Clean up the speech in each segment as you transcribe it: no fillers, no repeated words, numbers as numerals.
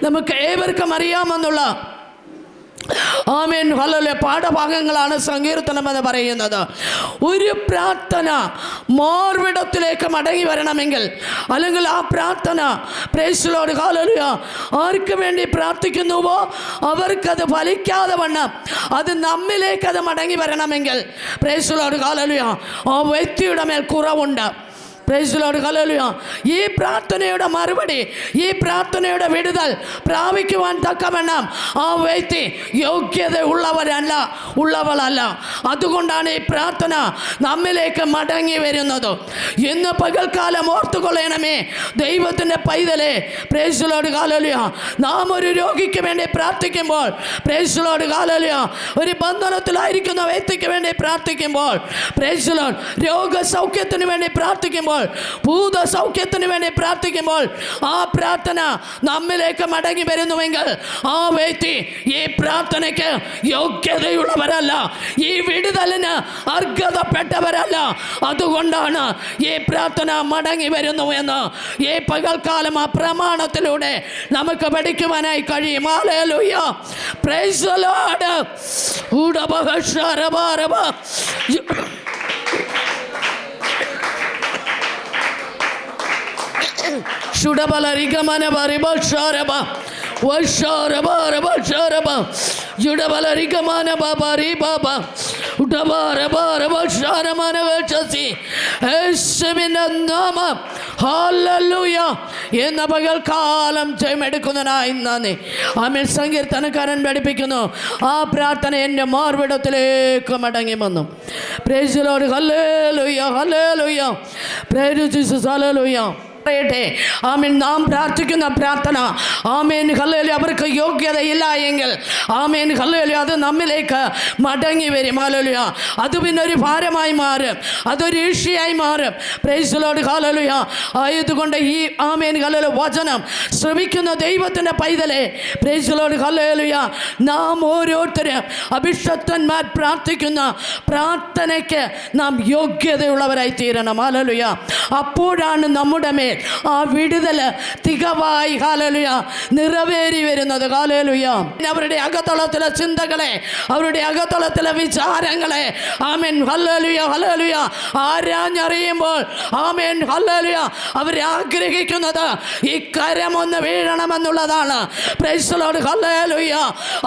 നമുക്ക് ഏവർക്കും അറിയാമെന്നുള്ള amen hallelujah പാഠഭാഗങ്ങളാണ് സങ്കീർത്തനം എന്ന് പറയുന്നത്. ഒരു പ്രാർത്ഥന മാർവിടത്തിലേക്ക് മടങ്ങി വരണമെങ്കിൽ, അല്ലെങ്കിൽ ആ പ്രാർത്ഥന പ്രൈസ് ദി ലോർഡ് ഹല്ലേലൂയ ആർക്ക് വേണ്ടി പ്രാർത്ഥിക്കുന്നുവോ അവർക്കത് ഫലിക്കാതെ വണ്ണം അത് നമ്മിലേക്ക് അത് മടങ്ങി വരണമെങ്കിൽ പ്രൈസ് ദി ലോർഡ് ഹല്ലേലൂയ ആ വ്യക്തിയുടെ മേൽ കുറവുണ്ട്. Price the Lord hallelujah. ഈ പ്രാർത്ഥനയുടെ മറുപടി, ഈ പ്രാർത്ഥനയുടെ വിടുതൽ പ്രാപിക്കുവാൻ തക്കവണ്ണം ആ വ്യക്തി യോഗ്യത ഉള്ളവളല്ല. അതുകൊണ്ടാണ് ഈ പ്രാർത്ഥന നമ്മിലേക്ക് മടങ്ങി വരുന്നത്. ഇന്ന് പകൽക്കാലം ഓർത്തുകൊള്ളണമേ ദൈവത്തിൻ്റെ പൈതലേ. Praise the Lord hallelujah. നാം ഒരു രോഗിക്ക് വേണ്ടി പ്രാർത്ഥിക്കുമ്പോൾ, പ്രൈസ് ദി ലോർഡ് ഹല്ലേലൂയ, ഒരു ബന്ധനത്തിലായിരിക്കുന്ന വ്യക്തിക്ക് വേണ്ടി പ്രാർത്ഥിക്കുമ്പോൾ, പ്രൈസ് ദി ലോർഡ് രോഗസൗഖ്യത്തിന് വേണ്ടി പ്രാർത്ഥിക്കുമ്പോൾ, ഭൂതസൗഖ്യത്തിന് വേണ്ടി പ്രാർത്ഥിക്കുമ്പോൾ ആ പ്രാർത്ഥന നമ്മിലേക്ക് മടങ്ങി വരുന്നുവെങ്കിൽ ആ വ്യക്തി ഈ പ്രാർത്ഥനയ്ക്ക് യോഗ്യതയുള്ളവരല്ല, ഈ വിടുതലിന് അർഹതപ്പെട്ടവരല്ല. അതുകൊണ്ടാണ് ഈ പ്രാർത്ഥന മടങ്ങി വരുന്നു എന്ന് ഈ പകൽക്കാലം ആ പ്രമാണത്തിലൂടെ നമുക്ക് പഠിക്കുവാനായി കഴിയും. Hallelujah. Praise the Lord. Shudabala Bariba Sharaba Washaraba Sharaba Judabala Rigamana Babari Baba Udabaraba Sharamana Vachasi Esminanama Hallelujah. In the Bagal Kalam Jemedikuna in Nani Amil Sangir Tanakaran Bedipikuno A Pratan in the Marvedotele Kamadangimano. Praise the Lord. Hallelujah. Hallelujah. Praise Jesus. Hallelujah. ആമേൻ. നാം പ്രാർത്ഥിക്കുന്ന പ്രാർത്ഥന amen hallelujah അവർക്ക് യോഗ്യതയില്ല എങ്കിൽ amen hallelujah അത് നമ്മിലേക്ക് മടങ്ങി വരും. Hallelujah. അത് പിന്നെ ഒരു ഭാരമായി മാറും, അതൊരു ഈഴ്ചയായി മാറും. Price the Lord hallelujah. ആയതുകൊണ്ട് ഈ ആമേൻ ഹല്ലേലൂയ വചനം ശ്രമിക്കുന്ന ദൈവത്തിൻ്റെ പൈതലേ, പ്രൈസ് ദി ലോർഡ് ഹല്ലേലൂയ, നാം ഓരോരുത്തരും അഭിഷക്തന്മാർ പ്രാർത്ഥിക്കുന്ന പ്രാർത്ഥനയ്ക്ക് നാം യോഗ്യതയുള്ളവരായി തീരണം. ഹല്ലേലൂയ. അപ്പോഴാണ് നമ്മുടെ മേൽ ആ വിടുതൽ തികവായി ഹല്ലേലൂയ നിറവേറി വരുന്നത്. ഹല്ലേലൂയ. അവരുടെ അകത്തളത്തിലെ ചിന്തകളെ, അവരുടെ അകത്തളത്തിലെ വിചാരങ്ങളെ ആമേൻ ഹല്ലേലൂയ ഹല്ലേലൂയ ആരാഞ്ഞറിയുമ്പോൾ ആമേൻ ഹല്ലേലൂയ അവർ ആഗ്രഹിക്കുന്നത് ഈ കരമൊന്ന് വീഴണമെന്നുള്ളതാണ്. Praise the Lord hallelujah.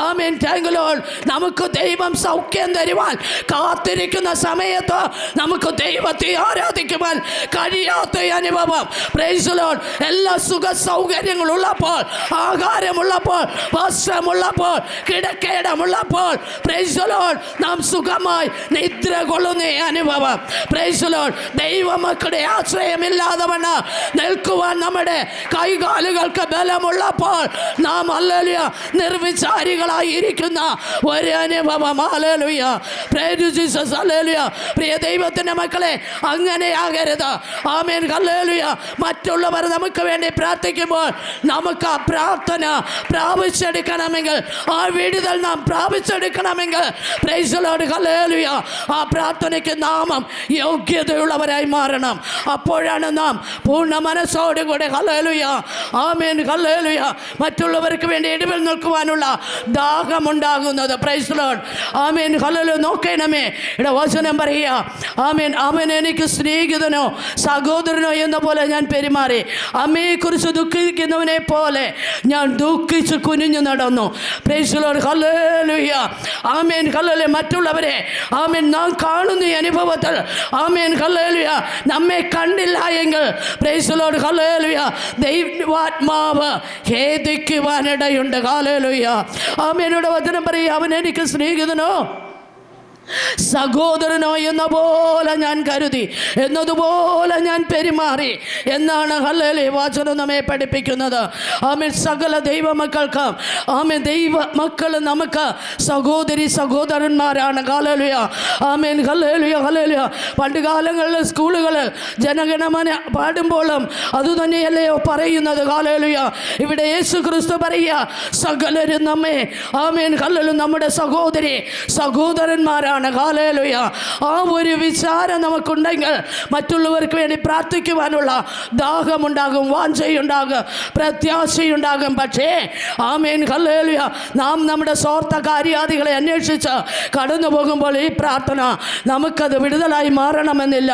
Amen. Thank you Lord. നമുക്ക് ദൈവം സൗഖ്യം തരുവാൻ കാത്തിരിക്കുന്ന സമയത്ത് നമുക്ക് ദൈവത്തെ ആരാധിക്കുവാൻ കഴിയാത്ത അനുഭവം. Price the Lord. എല്ലാ സുഖ സൗകര്യങ്ങളുള്ളപ്പോൾ, ആഹാരമുള്ളപ്പോൾ, വസ്ത്രമുള്ളപ്പോൾ, കിടക്കയിടമുള്ളപ്പോൾ, പ്രൈസ് ദി ലോർഡ് നാം സുഖമായി നിദ്ര കൊള്ളുന്ന അനുഭവം. Price the Lord. ദൈവമക്കളുടെ ആശ്രയമില്ലാതെ വണ്ണം നിൽക്കുവാൻ നമ്മുടെ കൈകാലുകൾക്ക് ബലമുള്ളപ്പോൾ നാം ഹല്ലേലൂയ നിർവിചാരികളായിരിക്കുന്ന ഒരു അനുഭവം. ഹല്ലേലൂയ. Price Jesus. ഹല്ലേലൂയ. പ്രിയ ദൈവത്തിൻ്റെ മക്കളെ, അങ്ങനെയാകരുത്. Amen hallelujah. മറ്റുള്ളവർ നമുക്ക് വേണ്ടി പ്രാർത്ഥിക്കുമ്പോൾ നമുക്ക് ആ പ്രാർത്ഥന പ്രാപിച്ചെടുക്കണമെങ്കിൽ, ആ വിടുതൽ നാം പ്രാപിച്ചെടുക്കണമെങ്കിൽ പ്രൈസ് ദി ലോർഡ് ഹല്ലേലൂയ ആ പ്രാർത്ഥനയ്ക്ക് നാമം യോഗ്യതയുള്ളവരായി മാറണം. അപ്പോഴാണ് നാം പൂർണ്ണ മനസ്സോടുകൂടെ ഹല്ലേലൂയ ആമേൻ ഹല്ലേലൂയ മറ്റുള്ളവർക്ക് വേണ്ടി ഇടവിൽ നിൽക്കുവാനുള്ള ദാഹമുണ്ടാകുന്നത്. Praise the Lord. Amen hallelujah. നോക്കണമേ, ഇവിടെ വചനം പറയുക ആമേൻ അവൻ എനിക്ക് സ്നേഹിതനോ സഹോദരനോ എന്ന പോലെ ഞാൻ പെരുമാറി, അമ്മയെക്കുറിച്ച് ദുഃഖിക്കുന്നവനെ പോലെ ഞാൻ ദുഃഖിച്ച് കുനിഞ്ഞു നടന്നു. Price the Lord hallelujah. Amen hallelujah. മറ്റുള്ളവരെ ആമേൻ നാം കാണുന്ന ഈ അനുഭവത്തിൽ ആമേൻ ഹല്ലേലൂയ നമ്മെ കണ്ടില്ല എങ്കിൽ പ്രൈസ് ദി ലോർഡ് ഹല്ലേലൂയ ദൈവാത്മാവ് ഖേദിക്കുവാനിടയുണ്ട്. ഹല്ലേലൂയ. ആമേനോട് വചനം പറയുക അവൻ എനിക്ക് സ്നേഹിതനോ സഹോദരനോ എന്ന പോലെ ഞാൻ കരുതി, എന്നതുപോലെ ഞാൻ പെരുമാറി എന്നാണ് ഹല്ലേലൂയ വചനം നമ്മെ പഠിപ്പിക്കുന്നത്. ആമേൻ. സകല ദൈവമക്കൾക്ക് ആമേൻ ദൈവ മക്കൾ നമുക്ക് സഹോദരി സഹോദരന്മാരാണ്. ഹല്ലേലൂയ. ആമേൻ ഹല്ലേലൂയ ഹല്ലേലൂയ. പണ്ട് കാലങ്ങളിൽ സ്കൂളുകളിൽ ജനഗണമന പാടുമ്പോഴും അതുതന്നെയല്ലയോ പറയുന്നത്. ഹല്ലേലൂയ. ഇവിടെ യേശു ക്രിസ്തു പറയുക സകലരും നമ്മെ ആമേൻ ഹല്ലേലൂയ നമ്മുടെ സഹോദരി സഹോദരന്മാരാണ്. പറയുകയാണ് ഹല്ലേലൂയ. ആ ഒരു വിചാരം നമുക്കുണ്ടെങ്കിൽ മറ്റുള്ളവർക്ക് വേണ്ടി പ്രാർത്ഥിക്കുവാനുള്ള ദാഹമുണ്ടാകും, വാഞ്ചയുണ്ടാകും, പ്രത്യാശയുണ്ടാകും. പക്ഷേ ആമേൻ ഹല്ലേലൂയ, നാം നമ്മുടെ സ്വാർത്ഥ കാര്യാദികളെ അന്വേഷിച്ച് കടന്നു പോകുമ്പോൾ ഈ പ്രാർത്ഥന നമുക്കത് വിടുതലായി മാറണമെന്നില്ല.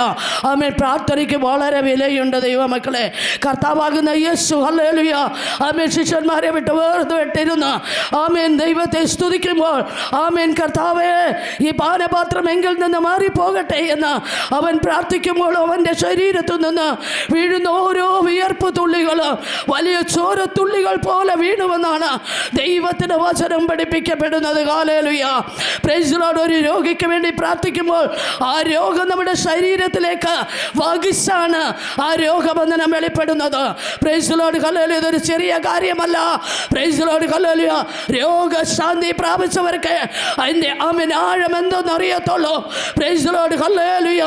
ആമേൻ, പ്രാർത്ഥനയ്ക്ക് വളരെ വിലയുണ്ട് ദൈവമക്കളെ. കർത്താവാകുന്ന യേശു ഹല്ലേലൂയ ആമേൻ ശിഷ്യന്മാരെ വിട്ട് വേർതിരുന്ന് ആമേൻ ദൈവത്തെ സ്തുതിക്കുമ്പോൾ ആമേൻ കർത്താവേ ഈ പാനപാത്രം എങ്കിൽ നിന്ന് മാറിപ്പോകട്ടെ എന്ന് അവൻ പ്രാർത്ഥിക്കുമ്പോൾ അവൻ്റെ ശരീരത്തു നിന്ന് വീഴുന്ന ഓരോ വിയർപ്പ് തുള്ളികളും വലിയ ചോരത്തുള്ളികൾ പോലെ വീണുവെന്നാണ് ദൈവത്തിൻ്റെ വചനം പഠിപ്പിക്കപ്പെടുന്നത്. Hallelujah, praise the Lord. ഒരു രോഗിക്ക് വേണ്ടി പ്രാർത്ഥിക്കുമ്പോൾ ആ രോഗം നമ്മുടെ ശരീരത്തിലേക്ക് വഹിച്ചാണ് ആ രോഗബന്ധനം വെളിപ്പെടുന്നത്. Price the Lord. ഹല്ലേലൂയ, ഇതൊരു ചെറിയ കാര്യമല്ല. Price the Lord. ഹല്ലേലൂയ, രോഗശാന്തി പ്രാപിച്ചവർക്ക് അതിൻ്റെ ആമേൻ ആഴം എന്തെന്ന് അറിയത്തുള്ളൂ. Price the Lord. ഹല്ലേലൂയ,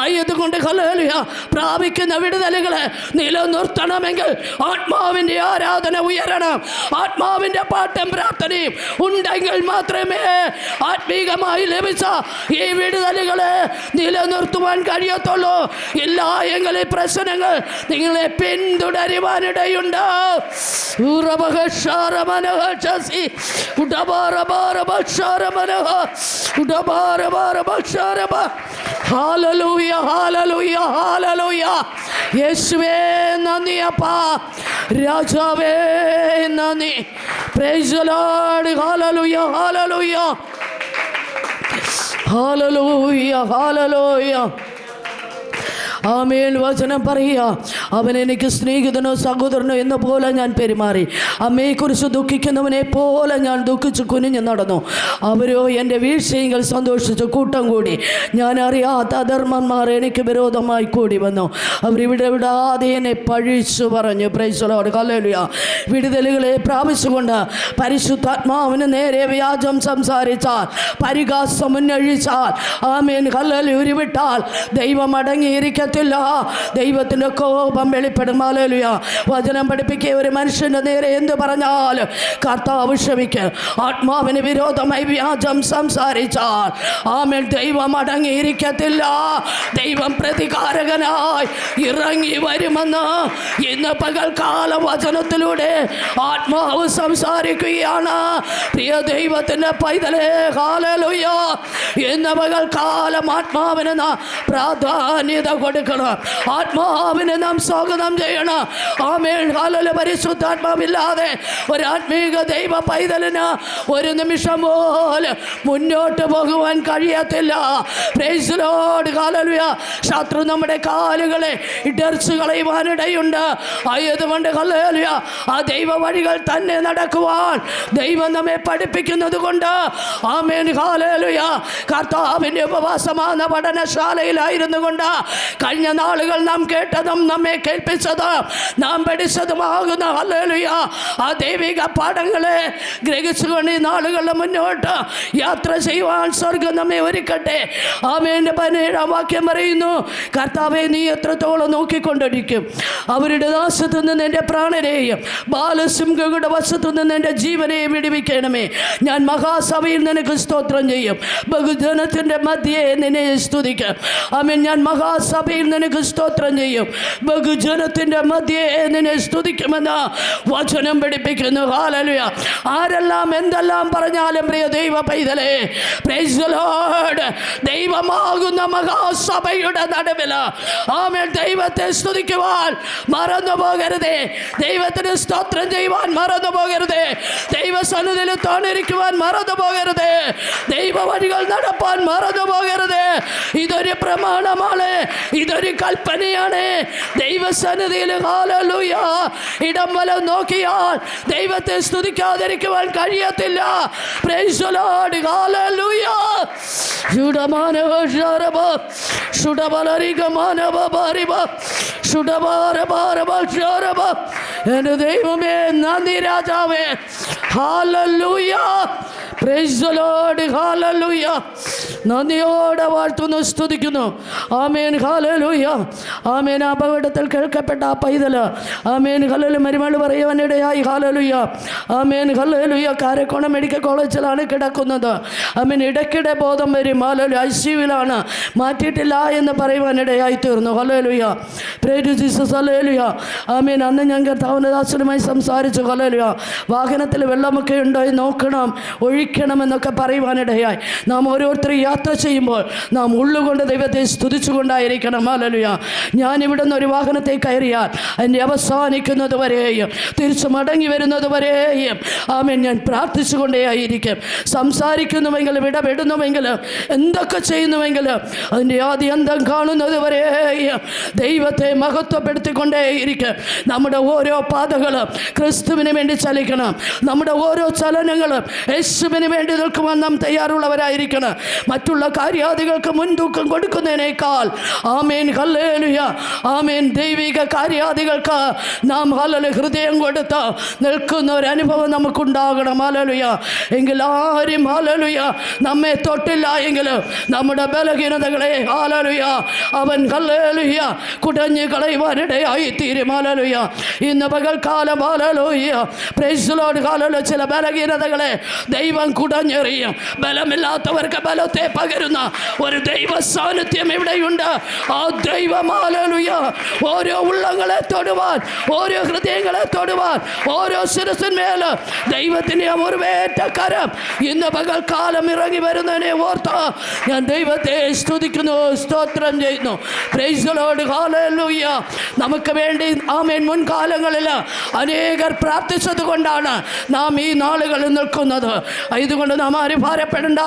ആയതുകൊണ്ട് ഹല്ലേലൂയ പ്രാപിക്കുന്ന വിടുതലുകളെ നിലനിർത്തണമെങ്കിൽ ആത്മാവിൻ്റെ ആരാധന ഉയരണം. ആത്മാവിൻ്റെ പാട്ടും പ്രാർത്ഥനയും ഉണ്ടെങ്കിൽ മാത്രമേ ആത്മീകമായി ലഭിച്ച ഈ വിടുതലുകളെ നിലനിർത്തുവാൻ കഴിയത്തുള്ളൂ. ഇല്ല എങ്കിൽ ഈ പ്രശ്നങ്ങൾ നിങ്ങളെ പിന്തുടരുവാനിടയുണ്ട്. Hallelujah, hallelujah, hallelujah. യേശുവേ നന്ദി അപ്പാ, രാജാവേ നന്ദി. Praise the Lord. Hallelujah, hallelujah, hallelujah, hallelujah. Amen. വചനം പറയുക, അവൻ എനിക്ക് സ്നേഹിതനോ സഹോദരനോ എന്ന പോലെ ഞാൻ പെരുമാറി. അമ്മയെക്കുറിച്ച് ദുഃഖിക്കുന്നവനെ പോലെ ഞാൻ ദുഃഖിച്ച് കുനിഞ്ഞു നടന്നു. അവരോ എൻ്റെ വീഴ്ചയെങ്കിൽ സന്തോഷിച്ച് കൂട്ടം കൂടി. ഞാൻ അറിയാത്ത അധർമ്മന്മാർ എനിക്ക് വിരോധമായി കൂടി വന്നു. അവരിവിടെ വിടാതെ എന്നെ പഴിച്ചു പറഞ്ഞു. Price the Lord. ഹല്ലേലൂയ. വിടുതലുകളെ പ്രാപിച്ചുകൊണ്ട് പരിശുദ്ധാത്മാവിന് നേരെ വ്യാജം സംസാരിച്ചാൽ, പരിഹാസം മുന്നഴിച്ചാൽ, ആമേൻ ഹല്ലേലൂയ, ഉരുവിട്ടാൽ ദൈവം അടങ്ങിയിരിക്കത്തില്ല. ദൈവത്തിൻ്റെ കോപം വെളിപ്പെടും. ഹല്ലേലൂയ. വചനം പഠിപ്പിക്കുക, ഒരു മനുഷ്യൻ്റെ നേരെ എന്ത് പറഞ്ഞാലും കർത്താവ് ക്ഷമിക്കും. ആത്മാവിന് വിരോധമായി വ്യാജം സംസാരിച്ചാൽ ആമേൻ ദൈവം അടങ്ങിയിരിക്കത്തില്ല. ദൈവം പ്രതികാരകനായി ഇറങ്ങി വരുമെന്ന് ഇന്ന് പകൽക്കാല വചനത്തിലൂടെ ആത്മാവ് സംസാരിക്കുകയാണ്. പ്രിയ ദൈവത്തിൻ്റെ പൈതലേ, ഹല്ലേലൂയ, ഇന്ന് പകൽക്കാലം ആത്മാവിന് നാം പ്രാധാന്യത കൊടുക്കണം. ആത്മാവിനെ നാം സ്വാഗതം ചെയ്യണം. ആമേൻ. ഹല്ലേലൂയ. പരിശുദ്ധാത്മാവില്ലാതെ ഒരു ആത്മീക ദൈവ പൈതലിന് ഒരു നിമിഷം പോലും മുന്നോട്ട് പോകുവാൻ കഴിയത്തില്ല. Price the Lord. ഹല്ലേലൂയ. ശത്രു നമ്മുടെ കാലുകളെ ഇടർച്ചു കളയുവാനിടയുണ്ട്. ആയതുകൊണ്ട് ഹല്ലേലൂയ ആ ദൈവ വഴികൾ തന്നെ നടക്കുവാൻ ദൈവം നമ്മെ പഠിപ്പിക്കുന്നത് കൊണ്ട് ആമേൻ ഹല്ലേലൂയ കർത്താവിൻ്റെ ഉപവാസമാന പഠനശാലയിലായിരുന്നു കൊണ്ട് കഴിഞ്ഞ നാളുകൾ നാം കേട്ടതും നമ്മെ കേൾപ്പിച്ചതും നാം പഠിച്ചതുമാകുന്ന ഹല്ലേലൂയ ആ ദൈവിക പാഠങ്ങളെ ഗ്രഹിച്ചുകൊണ്ട് ഈ നാളുകളുടെ മുന്നോട്ട് യാത്ര ചെയ്യുവാൻ സ്വർഗം നമ്മെ ഒരുക്കട്ടെ. ആമേൻ്റെ 17-ാം വാക്യം പറയുന്നു, കർത്താവെ നീ എത്രത്തോളം നോക്കിക്കൊണ്ടിരിക്കും? അവരുടെ നാശത്തു നിന്ന് എൻ്റെ പ്രാണനെയും ബാലസിംഹങ്ങളുടെ വശത്തു നിന്ന് എൻ്റെ ജീവനെയും വിടുവിക്കണമേ. ഞാൻ മഹാസഭയിൽ നിനക്ക് സ്തോത്രം ചെയ്യും, ബഹുജനത്തിൻ്റെ മധ്യേ നിന്നെ സ്തുതിക്കും. ആമേൻ. ഞാൻ മഹാസഭയിൽ നിനക്ക് സ്തോത്രം ചെയ്യും, ബഹുജനത്തിൻ്റെ മധ്യേ നിന്നെ സ്തുതിക്കുമെന്ന് വചനം പഠിപ്പിക്കുന്നു. ഹല്ലേലൂയ. ആരെല്ലാം എന്തെല്ലാം പറഞ്ഞാലും പ്രിയ ദൈവ പൈതലേ, പ്രൈസ് ദി ലോർഡ്, ദൈവമാകുന്ന മഹാസഭയുടെ നടുവിൽ ആമേൻ ദൈവത്തെ സ്തുതിക്കുവാൻ മറന്നു പോകരുതേ. ദൈവത്തിന് സ്തോത്രം ചെയ്യുവാൻ മറന്നു പോകരുതേ. ദൈവസന്നിധിയിൽ താണിരിക്കുവാൻ മറന്നു പോകരുതേ. ദൈവ വഴികൾ നടപ്പാൻ മറന്നു പോകരുതേ. ഇതൊരു പ്രമാണമാണ്, ഇതൊരു കൽപ്പനയാണ്. ദൈവസന്നിധിയിൽ ഹല്ലേലൂയ ഇടം വലം നോക്കിയാൽ ദൈവത്തെ സ്തുതിക്കാതിരിക്കുവാൻ കഴിയത്തില്ല. Price the Lord. ഹല്ലേലൂയ. എൻ്റെ ദൈവമേ നന്ദി രാജാവേ. Hallelujah. Praise the Lord. Hallelujah. നന്ദിയോടെ വാഴ്ത്തുന്നു, സ്തുതിക്കുന്നു. ആമേൻ, ഹല്ലേലൂയ. ആമേൻ. അപകടത്തിൽ കേൾക്കപ്പെട്ട ആ പൈതൽ, ആമേൻ, ഹല്ലേലൂയ, മരുമകൾ പറയുവാനിടയായി. ഹല്ലേലൂയ. ആമേൻ, ഹല്ലേലൂയ. കാരക്കോണം മെഡിക്കൽ കോളേജിലാണ് കിടക്കുന്നത്. ആമേൻ. ഇടയ്ക്കിടെ ബോധം വരും. ഹല്ലേലൂയ. ICUവിലാണ്, മാറ്റിയിട്ടില്ല എന്ന് പറയുവാനിടയായി തീർന്നു. ഹല്ലേലൂയ. Price Jesus. ഹല്ലേലൂയ. ആമേൻ. അന്ന് ഞാൻ കർത്താവിൻ്റെ ദാസനുമായി സംസാരിച്ചു. ഹല്ലേലൂയ. വാഹനത്തിൽ വെള്ളമൊക്കെ ഉണ്ടോ എന്ന് നോക്കണം, ഒഴിക്കണമെന്നൊക്കെ പറയുവാനിടയായി. നാം ഓരോരുത്തരും യാത്ര ചെയ്യുമ്പോൾ നാം ഉള്ളുകൊണ്ട് ദൈവത്തെ സ്തുതിച്ചുകൊണ്ടായിരിക്കണം. ഹല്ലേലൂയ. ഞാൻ ഇവിടെ നിന്ന് ഒരു വാഹനത്തെ കയറിയാൽ അതിൻ്റെ അവസാനിക്കുന്നത് വരെയും തിരിച്ചു മടങ്ങി വരുന്നത് വരെയും ആമേൻ ഞാൻ പ്രാർത്ഥിച്ചുകൊണ്ടേയിരിക്കും. സംസാരിക്കുന്നുവെങ്കിലും ഇടപെടുന്നുവെങ്കിലും എന്തൊക്കെ ചെയ്യുന്നുവെങ്കിലും അതിൻ്റെ ആദ്യ അന്തം കാണുന്നത് വരെയും ദൈവത്തെ മഹത്വപ്പെടുത്തിക്കൊണ്ടേയിരിക്കും. നമ്മുടെ ഓരോ പാതകളും ക്രിസ്തുവിന് വേണ്ടി ചലിക്കണം. നമ്മുടെ ഓരോ ചലനങ്ങളും യേശുവിന് വേണ്ടി നിൽക്കുവാൻ നാം തയ്യാറുള്ളവരായിരിക്കണം. മറ്റുള്ള കാര്യാദികൾക്ക് മുൻതൂക്കം കൊടുക്കുന്നതിനേക്കാൾ ആമേൻ, ഹല്ലേലൂയ, ആമേൻ, ദൈവിക കാര്യാദികൾക്ക് നാം ഹല്ലേലൂയ ഹൃദയം കൊടുത്ത് നിൽക്കുന്ന ഒരു അനുഭവം നമുക്കുണ്ടാകണം. ഹല്ലേലൂയ. എങ്കിൽ ആരും ഹല്ലേലൂയ നമ്മെ തൊട്ടില്ല എങ്കിലും നമ്മുടെ ബലഹീനതകളെ ഹല്ലേലൂയ അവൻ ഹല്ലേലൂയ കുടഞ്ഞു കളയുവാനിടയായി തീരും. ഹല്ലേലൂയ. ഇന്ന് പകൽക്കാലം hallelujah praise the Lord hallelujah ചില ബലഹീനതകളെ ദൈവം കുടഞ്ഞെറിയും. ബലമില്ലാത്തവർക്ക് ബലത്തെ പകരുന്ന ഒരു ദൈവ സാന്നിധ്യം ഇവിടെയുണ്ട്. ആ ദൈവം ഹല്ലേലൂയ ഓരോ ഉള്ളങ്ങളെ തൊടുവാൻ, ഓരോ ഹൃദയങ്ങളെ തൊടുവാൻ, ഓരോ ശിരസിന്മേൽ ദൈവത്തിൻ്റെ മുറിവേറ്റ കരം ഇന്ന് പകൽക്കാലം ഇറങ്ങി വരുന്നതിനെ ഓർത്ത് ഞാൻ ദൈവത്തെ സ്തുതിക്കുന്നു, സ്തോത്രം ചെയ്യുന്നു. Price the Lord hallelujah. നമുക്ക് വേണ്ടി ആമേൻ മുൻകാലങ്ങളിൽ അനേകർ പ്രാർത്ഥിച്ചത് കൊണ്ടാണ് നാം ഈ നാളുകളിൽ നിൽക്കുന്നത്. ഇതുകൊണ്ട് നാം ആരും ഭാരപ്പെടേണ്ട.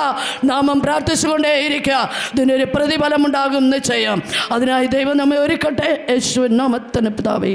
നാമം പ്രാർത്ഥിച്ചുകൊണ്ടേയിരിക്കുക. ഇതിനൊരു പ്രതിഫലമുണ്ടാകും നിശ്ചയം. അതിനായി ദൈവം നമ്മെ ഒരുക്കട്ടെ. യേശുവിൻ നാമത്തിൽ പിതാവേ.